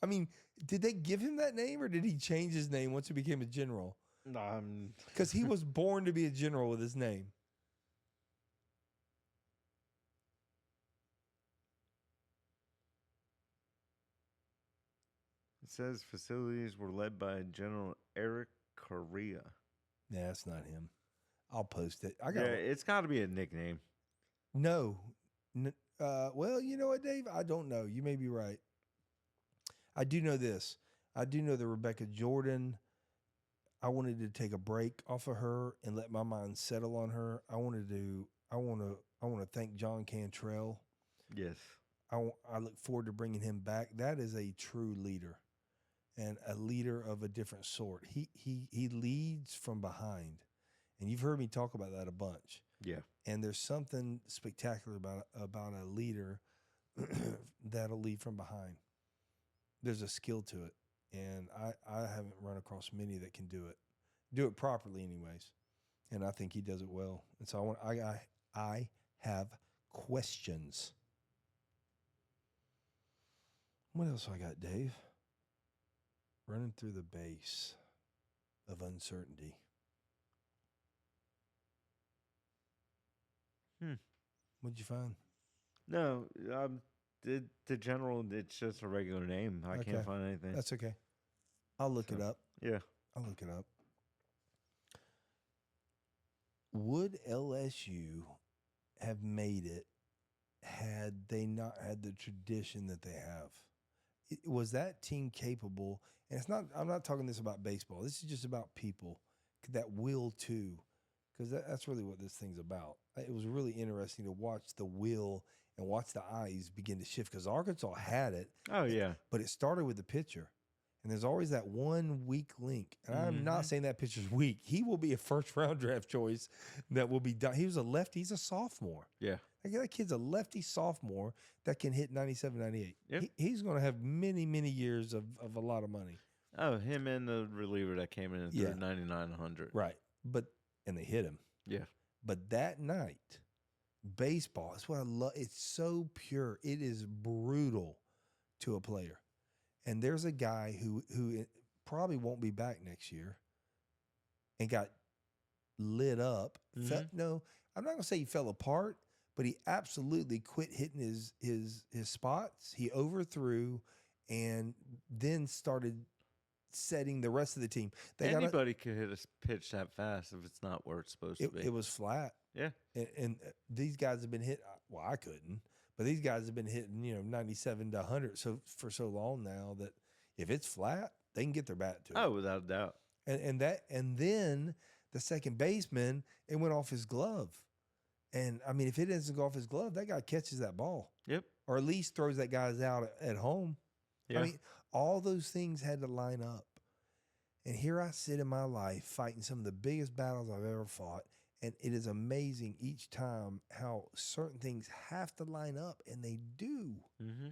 mean, did they give him that name, or did he change his name once he became a general? Because he was born to be a general with his name. It says facilities were led by General Eric Correa. Nah, that's not him. I'll post it. It's got to be a nickname. No. Well, you know what, Dave? I don't know. You may be right. I do know this. I do know that Rebecca Jordan, I wanted to take a break off of her and let my mind settle on her. I want to thank John Cantrell. Yes. I look forward to bringing him back. That is a true leader, and a leader of a different sort. He leads from behind, and you've heard me talk about that a bunch. Yeah. And there's something spectacular about a leader that'll lead from behind. There's a skill to it, and I haven't run across many that can do it properly, anyways. And I think he does it well. And so I have questions. What else I got, Dave? Running through the base of uncertainty. What'd you find? No, the general, it's just a regular name. I can't find anything. That's okay. I'll look it up. Yeah. I'll look it up. Would LSU have made it had they not had the tradition that they have? Was that team capable? And it's not. I'm not talking this about baseball. This is just about people, that will too, because that's really what this thing's about. It was really interesting to watch the will and watch the eyes begin to shift, because Arkansas had it. Oh, yeah. But it started with the pitcher. And there's always that one weak link. And I'm not Mhm. saying that pitcher's weak. He will be a first-round draft choice that will be done. He was a lefty. He's a sophomore. Yeah. That kid's a lefty sophomore that can hit 97, 98. Yep. He's going to have many, many years of a lot of money. Oh, him and the reliever that came in and threw Yeah. 99, 100. Right. And they hit him. Yeah. But that night, baseball is what I love. It's so pure. It is brutal to a player. And there's a guy who probably won't be back next year and got lit up. No, I'm not going to say he fell apart, but he absolutely quit hitting his spots. He overthrew and then started setting the rest of the team. Anybody could hit a pitch that fast if it's not where it's supposed to be. It was flat. Yeah. And these guys have been hit. Well, I couldn't, but these guys have been hitting 97 to 100 for so long now that if it's flat, they can get their bat to it. Oh, without a doubt. And then the second baseman, it went off his glove. And I mean, if it doesn't go off his glove, that guy catches that ball. Yep. Or at least throws that guy's out at home. Yeah. I mean, all those things had to line up. And here I sit in my life fighting some of the biggest battles I've ever fought. And it is amazing each time how certain things have to line up, and they do. Mm-hmm.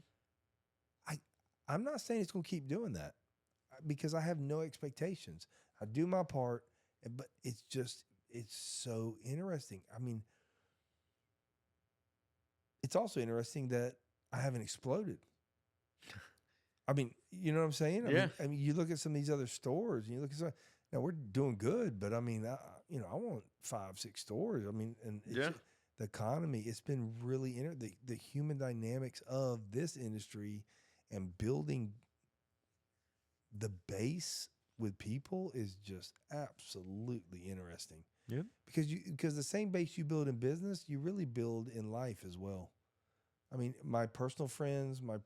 I'm not saying it's going to keep doing that because I have no expectations. I do my part, but it's so interesting. I mean, it's also interesting that I haven't exploded. I mean, you know what I'm saying? I mean, you look at some of these other stores and you look at some, now we're doing good, but I mean, I want 5, 6 stores. I mean, and the economy, it's been really the human dynamics of this industry and building the base with people is just absolutely interesting. Yep. Because the same base you build in business, you really build in life as well. I mean, my personal friends, my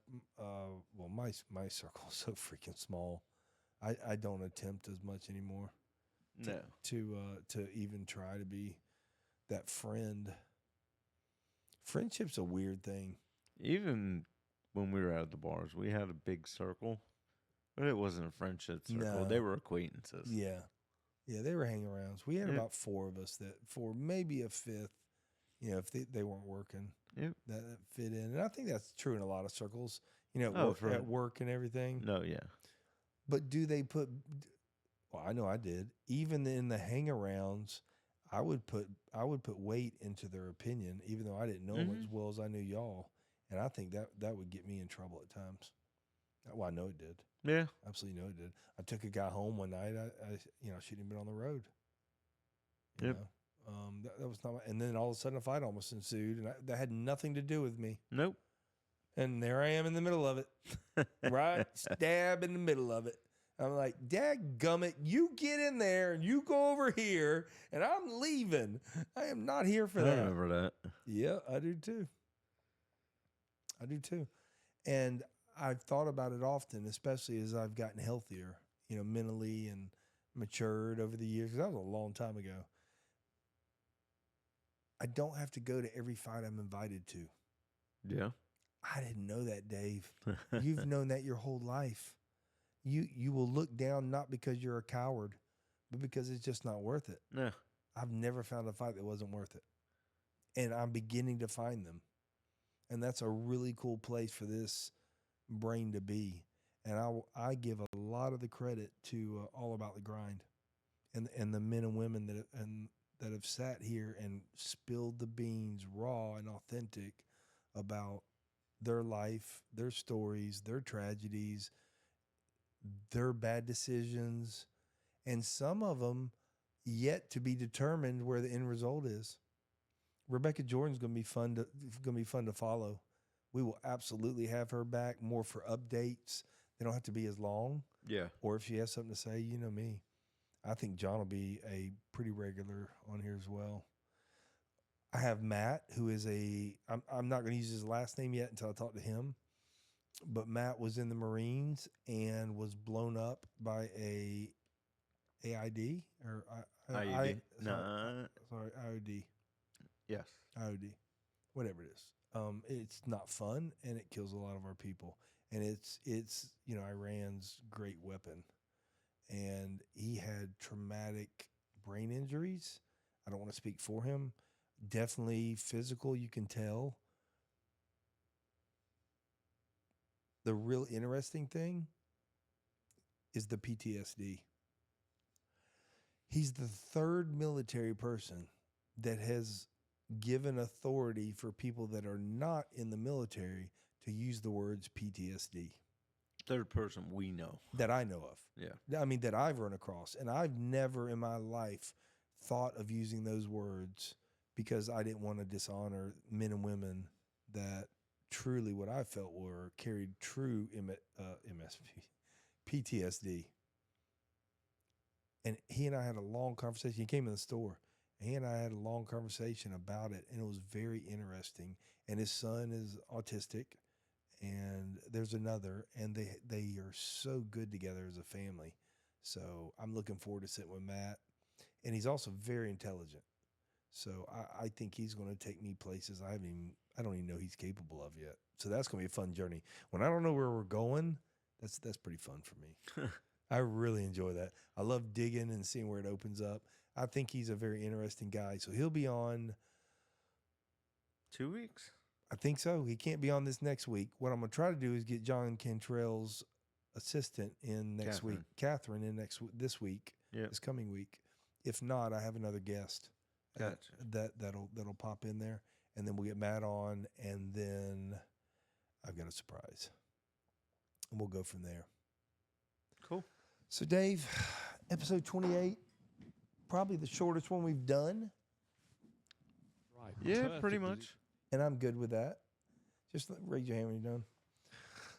circle is so freaking small. I don't attempt as much anymore. No. To even try to be that friend. Friendship's a weird thing. Even when we were at the bars, we had a big circle, but it wasn't a friendship circle. No. They were acquaintances. Yeah. Yeah, they were hanging arounds. We had about 4 of us for maybe a 5th, if they weren't working, that fit in. And I think that's true in a lot of circles, at work and everything. No, yeah. But do they put, well, I know I did. Even in the hang-arounds, I would put weight into their opinion, even though I didn't know them as well as I knew y'all. And I think that would get me in trouble at times. Well, I know it did. Yeah. Absolutely know it did. I took a guy home one night. I shouldn't have been on the road. Yep. That was not. And then all of a sudden, a fight almost ensued, and that had nothing to do with me. Nope. And there I am in the middle of it, right stab in the middle of it. I'm like, dadgummit, you get in there and you go over here, and I'm leaving. I am not here for that. I remember that. Yeah, I do too. And I've thought about it often, especially as I've gotten healthier, mentally and matured over the years. 'Cause that was a long time ago. I don't have to go to every fight I'm invited to. Yeah. I didn't know that, Dave. You've known that your whole life. You will look down not because you're a coward, but because it's just not worth it. No. I've never found a fight that wasn't worth it. And I'm beginning to find them. And that's a really cool place for this brain to be. And I give a lot of the credit to All About the Grind and the men and women that have sat here and spilled the beans raw and authentic about their life, their stories, their tragedies, their bad decisions, and some of them yet to be determined where the end result is. Rebecca Jordan's going to be fun to follow. We will absolutely have her back more for updates. They don't have to be as long. Yeah. Or if she has something to say, you know me. I think John will be a pretty regular on here as well. I have Matt, who is I'm not going to use his last name yet until I talk to him. But Matt was in the Marines and was blown up by a AID or IUD. Sorry, IOD. Yes. IOD. whatever it is. It's not fun, and it kills a lot of our people. And it's Iran's great weapon. And he had traumatic brain injuries. I don't want to speak for him. Definitely physical, you can tell. The real interesting thing is the PTSD. He's the third military person that has given authority for people that are not in the military to use the words PTSD. Third person we know. That I know of. Yeah. I mean, that I've run across. And I've never in my life thought of using those words because I didn't want to dishonor men and women that truly what I felt were carried true PTSD. And he and I had a long conversation. He came in the store. And he and I had a long conversation about it, and it was very interesting. And his son is autistic, and there's another, and they are so good together as a family. So I'm looking forward to sitting with Matt. And he's also very intelligent. So I think he's going to take me places I don't even know he's capable of yet. So that's going to be a fun journey. When I don't know where we're going, that's pretty fun for me. I really enjoy that. I love digging and seeing where it opens up. I think he's a very interesting guy. So he'll be on 2 weeks. I think so. He can't be on this next week. What I'm going to try to do is get John Cantrell's assistant in next week, Catherine in this week, this coming week. If not, I have another guest that'll pop in there, and then we'll get Matt on, and then I've got a surprise, and we'll go from there. Cool. So, Dave, episode 28, probably the shortest one we've done. Right. Yeah, Perfect pretty position. much. And I'm good with that. Just raise your hand when you're done.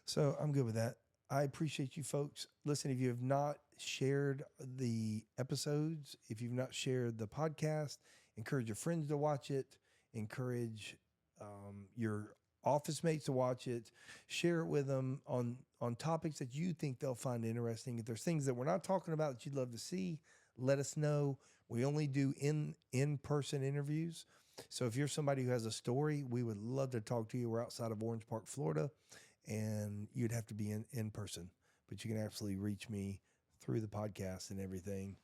So I'm good with that. I appreciate you folks. Listen, if you have not shared the episodes, if you've not shared the podcast, encourage your friends to watch it. Encourage your office mates to watch it. Share it with them on topics that you think they'll find interesting. If there's things that we're not talking about that you'd love to see, let us know. We only do in-person interviews. So if you're somebody who has a story, we would love to talk to you. We're outside of Orange Park, Florida, and you'd have to be in person. But you can absolutely reach me through the podcast and everything.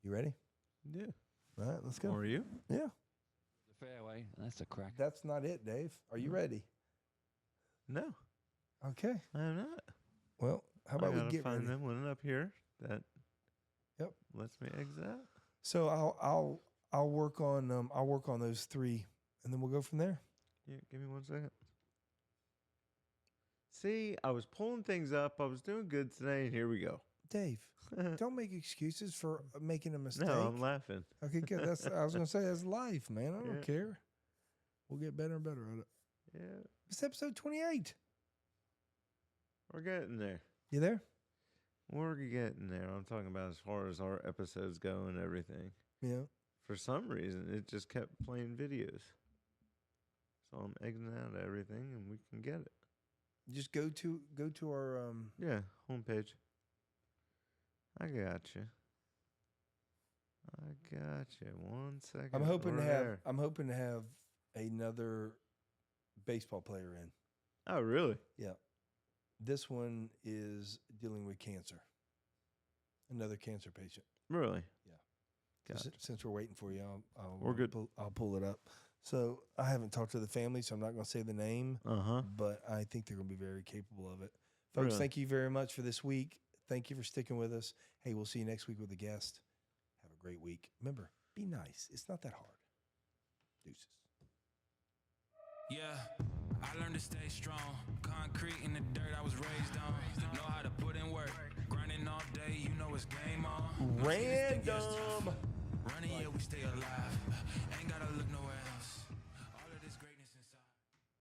You ready? Yeah. All right, let's go. Or are you? Yeah. The fairway. That's a crack. That's not it, Dave. Are you ready? No, Okay. I'm not. Well, how about I we gotta get find ready? them one up here that Yep. lets me exit out. So I'll work on those three, and then we'll go from there. Yeah, give me 1 second. See, I was pulling things up. I was doing good today, and here we go. Dave, don't make excuses for making a mistake. No, I'm laughing. Okay, good. I was gonna say that's life, man. I don't Yeah. care. We'll get better and better at it. Yeah, It's episode 28. we're getting there. You there? We're getting there. I'm talking about as far as our episodes go and everything. Yeah. For some reason, it just kept playing videos. So I'm exiting out everything, and we can get it. Just go to our Yeah, homepage. I got you. 1 second. I'm hoping We're to there. have another baseball player in. Oh, really? Yeah. This one is dealing with cancer. Another cancer patient. Really? So Gotcha. since we're waiting for you, We're good. I'll pull it up. So I haven't talked to the family, so I'm not going to say the name, Uh-huh. but I think they're going to be very capable of it. Folks, Really? thank you very much for this week. Thank you for sticking with us. Hey, we'll see you next week with a guest. Have a great week. Remember, be nice. It's not that hard. Deuces. Yeah, I learned to stay strong. Concrete in the dirt I was raised on. Know how to put in work. Grinding all day, you know it's game on. Random. Running, yeah, we stay alive. Ain't gotta look nowhere